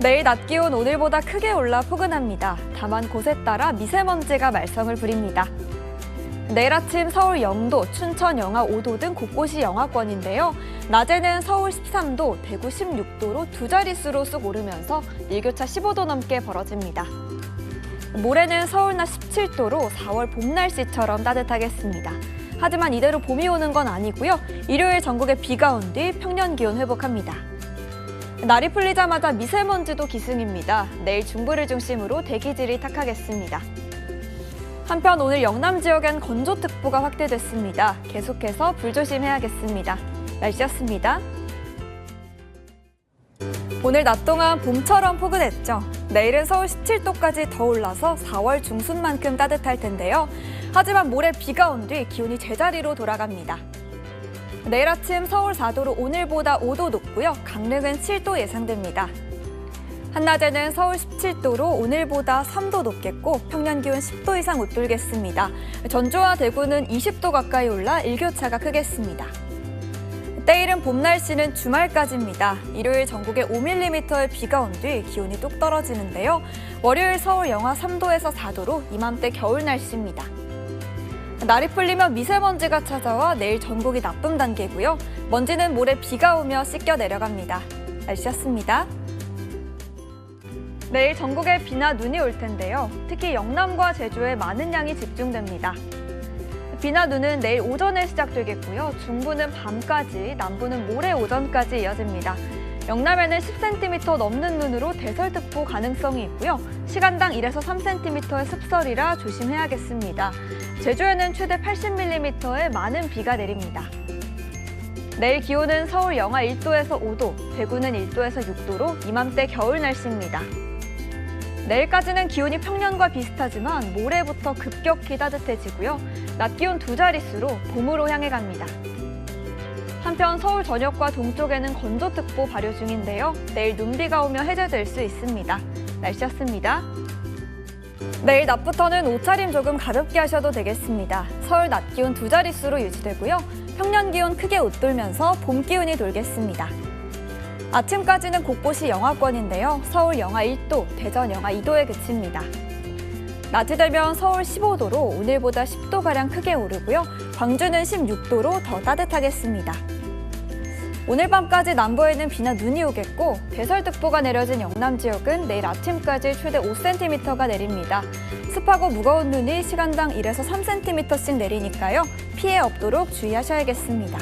내일 낮 기온 오늘보다 크게 올라 포근합니다. 다만 곳에 따라 미세먼지가 말썽을 부립니다. 내일 아침 서울 0도, 춘천 영하 5도 등 곳곳이 영하권인데요. 낮에는 서울 13도, 대구 16도로 두 자릿수로 쑥 오르면서 일교차 15도 넘게 벌어집니다. 모레는 서울 낮 17도로 4월 봄 날씨처럼 따뜻하겠습니다. 하지만 이대로 봄이 오는 건 아니고요. 일요일 전국에 비가 온 뒤 평년 기온 회복합니다. 날이 풀리자마자 미세먼지도 기승입니다. 내일 중부를 중심으로 대기질이 탁하겠습니다. 한편 오늘 영남 지역엔 건조특보가 확대됐습니다. 계속해서 불조심해야겠습니다. 날씨였습니다. 오늘 낮 동안 봄처럼 포근했죠. 내일은 서울 17도까지 더 올라서 4월 중순만큼 따뜻할 텐데요. 하지만 모레 비가 온 뒤 기온이 제자리로 돌아갑니다. 내일 아침 서울 4도로 오늘보다 5도 높고요. 강릉은 7도 예상됩니다. 한낮에는 서울 17도로 오늘보다 3도 높겠고 평년 기온 10도 이상 웃돌겠습니다. 전주와 대구는 20도 가까이 올라 일교차가 크겠습니다. 때이른 봄 날씨는 주말까지입니다. 일요일 전국에 5mm의 비가 온 뒤 기온이 뚝 떨어지는데요. 월요일 서울 영하 3도에서 4도로 이맘때 겨울 날씨입니다. 날이 풀리면 미세먼지가 찾아와 내일 전국이 나쁨 단계고요. 먼지는 모레 비가 오며 씻겨 내려갑니다. 날씨였습니다. 내일 전국에 비나 눈이 올 텐데요. 특히 영남과 제주에 많은 양이 집중됩니다. 비나 눈은 내일 오전에 시작되겠고요. 중부는 밤까지, 남부는 모레 오전까지 이어집니다. 영남에는 10cm 넘는 눈으로 대설특보 가능성이 있고요. 시간당 1에서 3cm의 습설이라 조심해야겠습니다. 제주에는 최대 80mm의 많은 비가 내립니다. 내일 기온은 서울 영하 1도에서 5도, 대구는 1도에서 6도로 이맘때 겨울 날씨입니다. 내일까지는 기온이 평년과 비슷하지만 모레부터 급격히 따뜻해지고요. 낮 기온 두 자릿수로 봄으로 향해 갑니다. 한편 서울 전역과 동쪽에는 건조특보 발효 중인데요. 내일 눈비가 오며 해제될 수 있습니다. 날씨였습니다. 내일 낮부터는 옷차림 조금 가볍게 하셔도 되겠습니다. 서울 낮 기온 두 자릿수로 유지되고요. 평년 기온 크게 웃돌면서 봄 기운이 돌겠습니다. 아침까지는 곳곳이 영하권인데요. 서울 영하 1도, 대전 영하 2도에 그칩니다. 낮이 되면 서울 15도로 오늘보다 10도가량 크게 오르고요. 광주는 16도로 더 따뜻하겠습니다. 오늘 밤까지 남부에는 비나 눈이 오겠고 대설특보가 내려진 영남 지역은 내일 아침까지 최대 5cm가 내립니다. 습하고 무거운 눈이 시간당 1에서 3cm씩 내리니까요. 피해 없도록 주의하셔야겠습니다.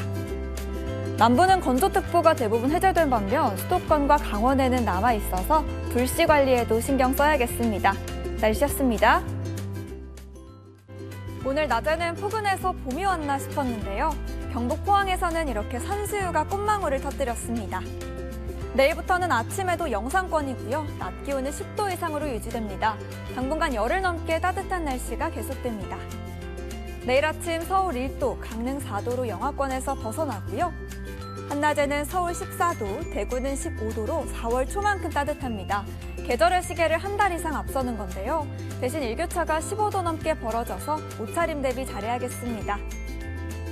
남부는 건조특보가 대부분 해제된 반면 수도권과 강원에는 남아있어서 불씨 관리에도 신경 써야겠습니다. 날씨였습니다. 오늘 낮에는 포근해서 봄이 왔나 싶었는데요. 경북 포항에서는 이렇게 산수유가 꽃망울을 터뜨렸습니다. 내일부터는 아침에도 영상권이고요. 낮 기온은 10도 이상으로 유지됩니다. 당분간 열흘 넘게 따뜻한 날씨가 계속됩니다. 내일 아침 서울 1도, 강릉 4도로 영하권에서 벗어나고요. 한낮에는 서울 14도, 대구는 15도로 4월 초만큼 따뜻합니다. 계절의 시계를 한 달 이상 앞서는 건데요. 대신 일교차가 15도 넘게 벌어져서 옷차림 대비 잘해야겠습니다.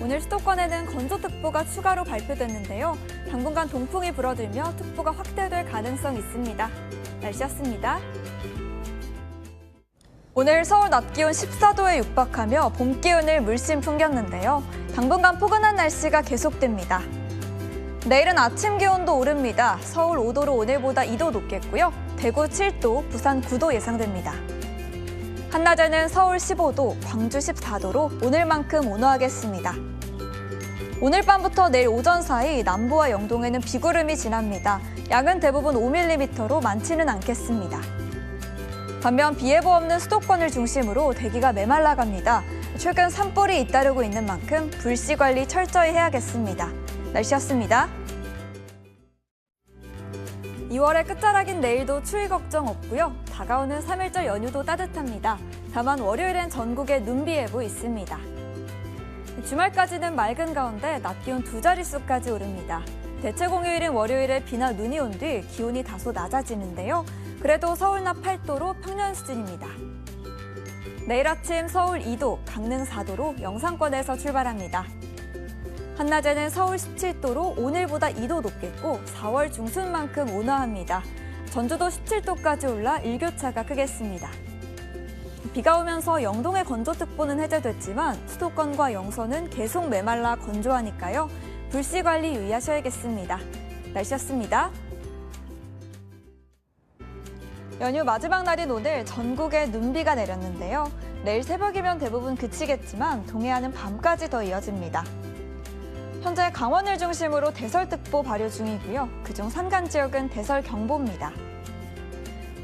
오늘 수도권에는 건조특보가 추가로 발표됐는데요. 당분간 동풍이 불어들며 특보가 확대될 가능성이 있습니다. 날씨였습니다. 오늘 서울 낮 기온 14도에 육박하며 봄 기운을 물씬 풍겼는데요. 당분간 포근한 날씨가 계속됩니다. 내일은 아침 기온도 오릅니다. 서울 5도로 오늘보다 2도 높겠고요. 대구 7도, 부산 9도 예상됩니다. 한낮에는 서울 15도, 광주 14도로 오늘만큼 온화하겠습니다. 오늘 밤부터 내일 오전 사이 남부와 영동에는 비구름이 지납니다. 양은 대부분 5mm로 많지는 않겠습니다. 반면 비 예보 없는 수도권을 중심으로 대기가 메말라갑니다. 최근 산불이 잇따르고 있는 만큼 불씨 관리 철저히 해야겠습니다. 날씨였습니다. 2월의 끝자락인 내일도 추위 걱정 없고요. 다가오는 3일절 연휴도 따뜻합니다. 다만 월요일엔 전국에 눈비 예보 있습니다. 주말까지는 맑은 가운데 낮 기온 두 자릿수까지 오릅니다. 대체 공휴일인 월요일에 비나 눈이 온 뒤 기온이 다소 낮아지는데요. 그래도 서울 낮 8도로 평년 수준입니다. 내일 아침 서울 2도, 강릉 4도로 영상권에서 출발합니다. 한낮에는 서울 17도로 오늘보다 2도 높겠고 4월 중순만큼 온화합니다. 전주도 17도까지 올라 일교차가 크겠습니다. 비가 오면서 영동의 건조특보는 해제됐지만 수도권과 영서는 계속 메말라 건조하니까요. 불씨 관리 유의하셔야겠습니다. 날씨였습니다. 연휴 마지막 날인 오늘 전국에 눈비가 내렸는데요. 내일 새벽이면 대부분 그치겠지만 동해안은 밤까지 더 이어집니다. 현재 강원을 중심으로 대설특보 발효 중이고요. 그중 산간 지역은 대설경보입니다.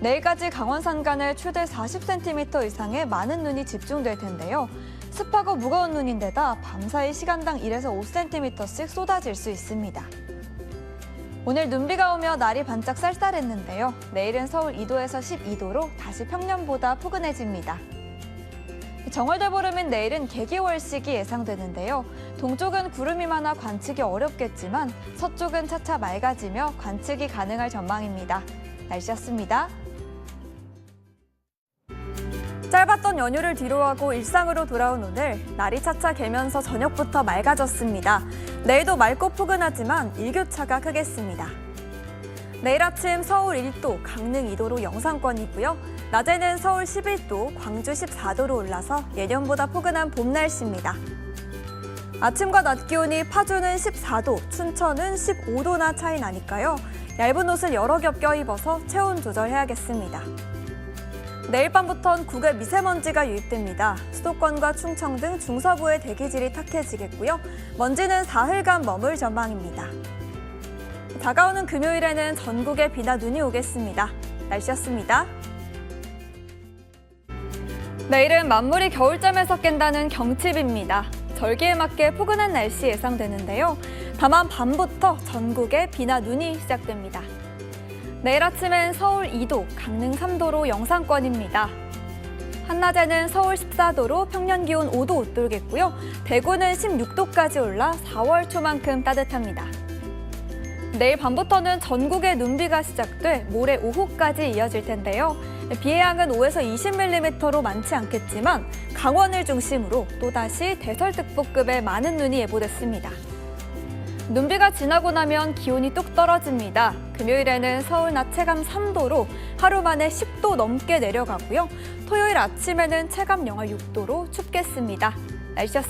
내일까지 강원 산간에 최대 40cm 이상의 많은 눈이 집중될 텐데요. 습하고 무거운 눈인데다 밤사이 시간당 1에서 5cm씩 쏟아질 수 있습니다. 오늘 눈비가 오며 날이 반짝 쌀쌀했는데요. 내일은 서울 2도에서 12도로 다시 평년보다 포근해집니다. 정월대보름인 내일은 개기월식이 예상되는데요. 동쪽은 구름이 많아 관측이 어렵겠지만 서쪽은 차차 맑아지며 관측이 가능할 전망입니다. 날씨였습니다. 짧았던 연휴를 뒤로하고 일상으로 돌아온 오늘, 날이 차차 개면서 저녁부터 맑아졌습니다. 내일도 맑고 포근하지만 일교차가 크겠습니다. 내일 아침 서울 1도, 강릉 2도로 영상권이고요. 낮에는 서울 11도, 광주 14도로 올라서 예년보다 포근한 봄 날씨입니다. 아침과 낮 기온이 파주는 14도, 춘천은 15도나 차이 나니까요. 얇은 옷을 여러 겹 껴입어서 체온 조절해야겠습니다. 내일 밤부터는 국외 미세먼지가 유입됩니다. 수도권과 충청 등 중서부의 대기질이 탁해지겠고요. 먼지는 사흘간 머물 전망입니다. 다가오는 금요일에는 전국에 비나 눈이 오겠습니다. 날씨였습니다. 내일은 만물이 겨울잠에서 깬다는 경칩입니다. 절기에 맞게 포근한 날씨 예상되는데요. 다만 밤부터 전국에 비나 눈이 시작됩니다. 내일 아침엔 서울 2도, 강릉 3도로 영상권입니다. 한낮에는 서울 14도로 평년 기온 5도 웃돌겠고요. 대구는 16도까지 올라 4월 초만큼 따뜻합니다. 내일 밤부터는 전국에 눈비가 시작돼 모레 오후까지 이어질 텐데요. 비의 양은 5에서 20mm로 많지 않겠지만 강원을 중심으로 또다시 대설특보급의 많은 눈이 예보됐습니다. 눈비가 지나고 나면 기온이 뚝 떨어집니다. 금요일에는 서울 낮 체감 3도로 하루 만에 10도 넘게 내려가고요. 토요일 아침에는 체감 영하 6도로 춥겠습니다. 날씨였습니다.